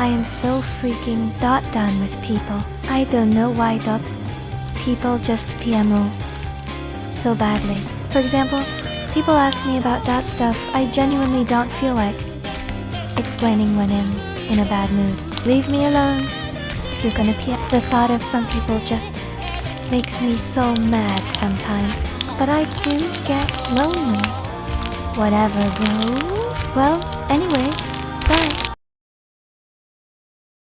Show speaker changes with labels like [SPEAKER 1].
[SPEAKER 1] I am so freaking done with people. I don't know why people just PMO so badly. For example, people ask me about stuff I genuinely don't feel like explaining when I'm in a bad mood. Leave me alone if you're gonna PM. The thought of some people just makes me so mad sometimes. But I do get lonely. Whatever, bro. Well, anyway, bye.